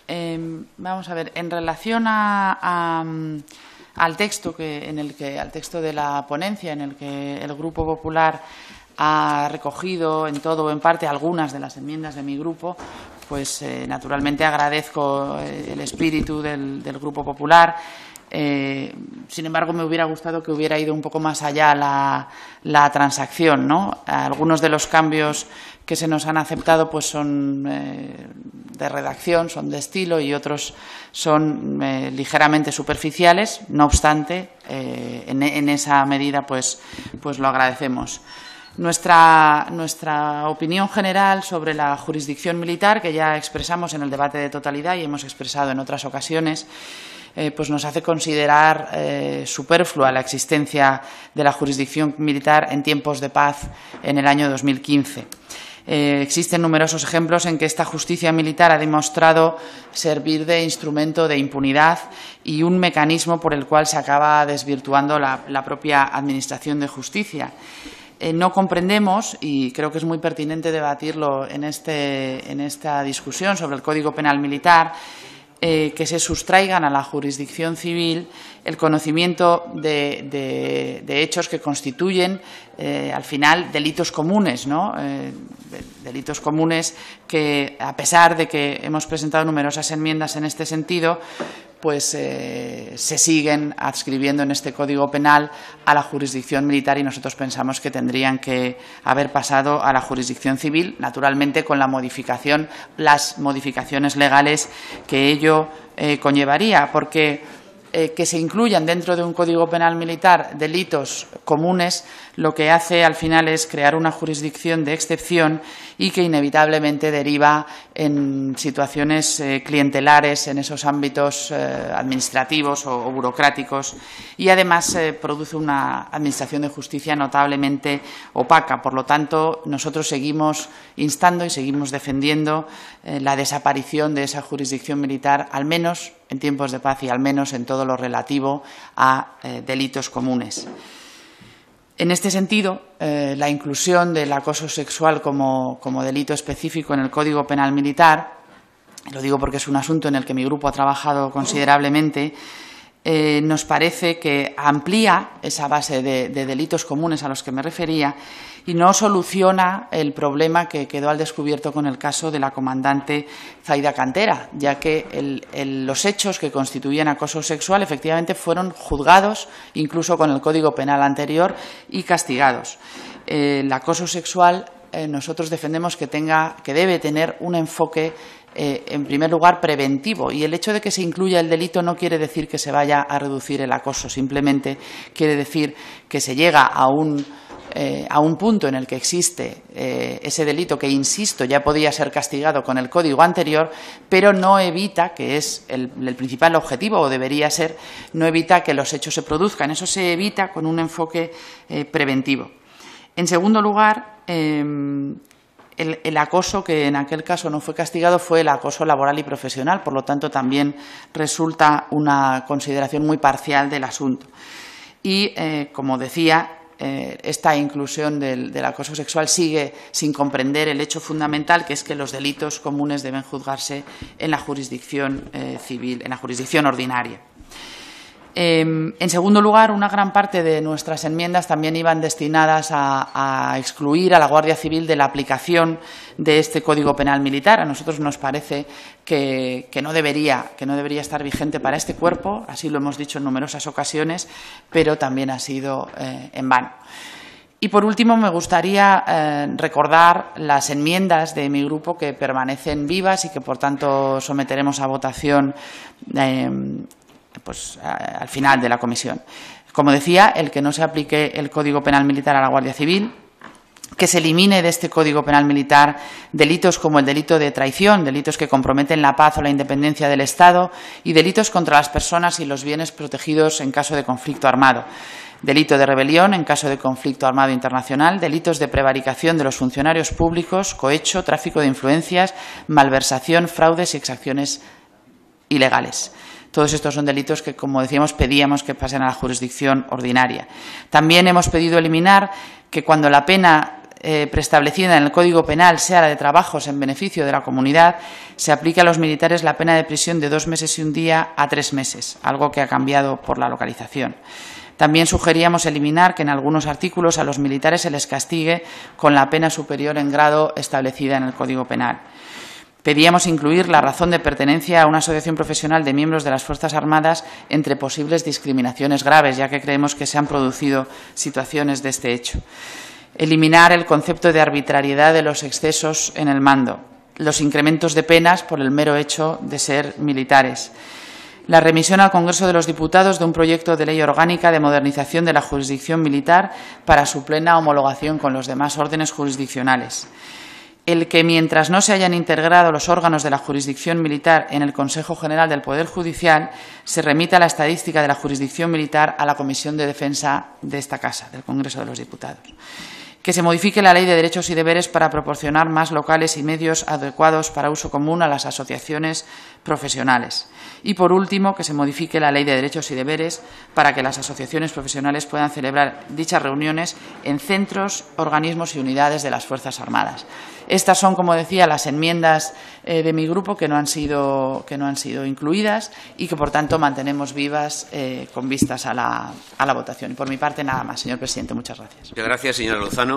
Vamos a ver, en relación al texto al texto de la ponencia, en el que el Grupo Popular ha recogido en todo o en parte algunas de las enmiendas de mi grupo, pues naturalmente agradezco el espíritu del Grupo Popular. Sin embargo, me hubiera gustado que hubiera ido un poco más allá la transacción, ¿no? Algunos de los cambios que se nos han aceptado pues son de redacción, son de estilo, y otros son ligeramente superficiales. No obstante, en esa medida pues lo agradecemos. Nuestra opinión general sobre la jurisdicción militar, que ya expresamos en el debate de totalidad y hemos expresado en otras ocasiones, pues nos hace considerar superflua la existencia de la jurisdicción militar en tiempos de paz en el año 2015. Existen numerosos ejemplos en que esta justicia militar ha demostrado servir de instrumento de impunidad y un mecanismo por el cual se acaba desvirtuando la propia administración de justicia. No comprendemos, y creo que es muy pertinente debatirlo en esta discusión sobre el Código Penal Militar, que se sustraigan a la jurisdicción civil el conocimiento de hechos que constituyen, al final, delitos comunes, ¿no? Delitos comunes que, a pesar de que hemos presentado numerosas enmiendas en este sentido, pues se siguen adscribiendo en este Código Penal a la jurisdicción militar, y nosotros pensamos que tendrían que haber pasado a la jurisdicción civil, naturalmente con las modificaciones legales que ello conllevaría, porque que se incluyan dentro de un Código Penal Militar delitos comunes lo que hace al final es crear una jurisdicción de excepción y que inevitablemente deriva en situaciones clientelares en esos ámbitos administrativos o burocráticos, y además produce una administración de justicia notablemente opaca. Por lo tanto, nosotros seguimos instando y seguimos defendiendo la desaparición de esa jurisdicción militar, al menos en tiempos de paz y al menos en todo lo relativo a delitos comunes. En este sentido, la inclusión del acoso sexual como delito específico en el Código Penal Militar, lo digo porque es un asunto en el que mi grupo ha trabajado considerablemente, nos parece que amplía esa base de delitos comunes a los que me refería y no soluciona el problema que quedó al descubierto con el caso de la comandante Zaida Cantera, ya que los hechos que constituían acoso sexual efectivamente fueron juzgados, incluso con el Código Penal anterior, y castigados. El acoso sexual nosotros defendemos que debe tener un enfoque en primer lugar preventivo, y el hecho de que se incluya el delito no quiere decir que se vaya a reducir el acoso, simplemente quiere decir que se llega a un punto en el que existe ese delito que, insisto, ya podía ser castigado con el código anterior, pero no evita, que es el principal objetivo, o debería ser, no evita que los hechos se produzcan. Eso se evita con un enfoque preventivo. En segundo lugar, el acoso que en aquel caso no fue castigado fue el acoso laboral y profesional, por lo tanto también resulta una consideración muy parcial del asunto. Y, como decía, esta inclusión del acoso sexual sigue sin comprender el hecho fundamental, que es que los delitos comunes deben juzgarse en la jurisdicción civil, en la jurisdicción ordinaria. En segundo lugar, una gran parte de nuestras enmiendas también iban destinadas a excluir a la Guardia Civil de la aplicación de este Código Penal Militar. A nosotros nos parece que no debería estar vigente para este cuerpo, así lo hemos dicho en numerosas ocasiones, pero también ha sido en vano. Y, por último, me gustaría recordar las enmiendas de mi grupo que permanecen vivas y que, por tanto, someteremos a votación al final de la comisión. Como decía, el que no se aplique el Código Penal Militar a la Guardia Civil, que se elimine de este Código Penal Militar delitos como el delito de traición, delitos que comprometen la paz o la independencia del Estado, y delitos contra las personas y los bienes protegidos en caso de conflicto armado, delito de rebelión en caso de conflicto armado internacional, delitos de prevaricación de los funcionarios públicos, cohecho, tráfico de influencias, malversación, fraudes y exacciones ilegales. Todos estos son delitos que, como decíamos, pedíamos que pasen a la jurisdicción ordinaria. También hemos pedido eliminar que cuando la pena preestablecida en el Código Penal sea la de trabajos en beneficio de la comunidad, se aplica a los militares la pena de prisión de 2 meses y 1 día a 3 meses, algo que ha cambiado por la localización. También sugeríamos eliminar que en algunos artículos a los militares se les castigue con la pena superior en grado establecida en el Código Penal. Pedíamos incluir la razón de pertenencia a una asociación profesional de miembros de las Fuerzas Armadas entre posibles discriminaciones graves, ya que creemos que se han producido situaciones de este hecho. Eliminar el concepto de arbitrariedad de los excesos en el mando, los incrementos de penas por el mero hecho de ser militares. La remisión al Congreso de los Diputados de un proyecto de ley orgánica de modernización de la jurisdicción militar para su plena homologación con los demás órdenes jurisdiccionales. El que, mientras no se hayan integrado los órganos de la jurisdicción militar en el Consejo General del Poder Judicial, se remita la estadística de la jurisdicción militar a la Comisión de Defensa de esta Casa, del Congreso de los Diputados. Que se modifique la Ley de Derechos y Deberes para proporcionar más locales y medios adecuados para uso común a las asociaciones profesionales. Y, por último, que se modifique la Ley de Derechos y Deberes para que las asociaciones profesionales puedan celebrar dichas reuniones en centros, organismos y unidades de las Fuerzas Armadas. Estas son, como decía, las enmiendas de mi grupo que no han sido incluidas y que, por tanto, mantenemos vivas con vistas a la votación. Y, por mi parte, nada más, señor presidente. Muchas gracias. Muchas gracias, señora Lozano.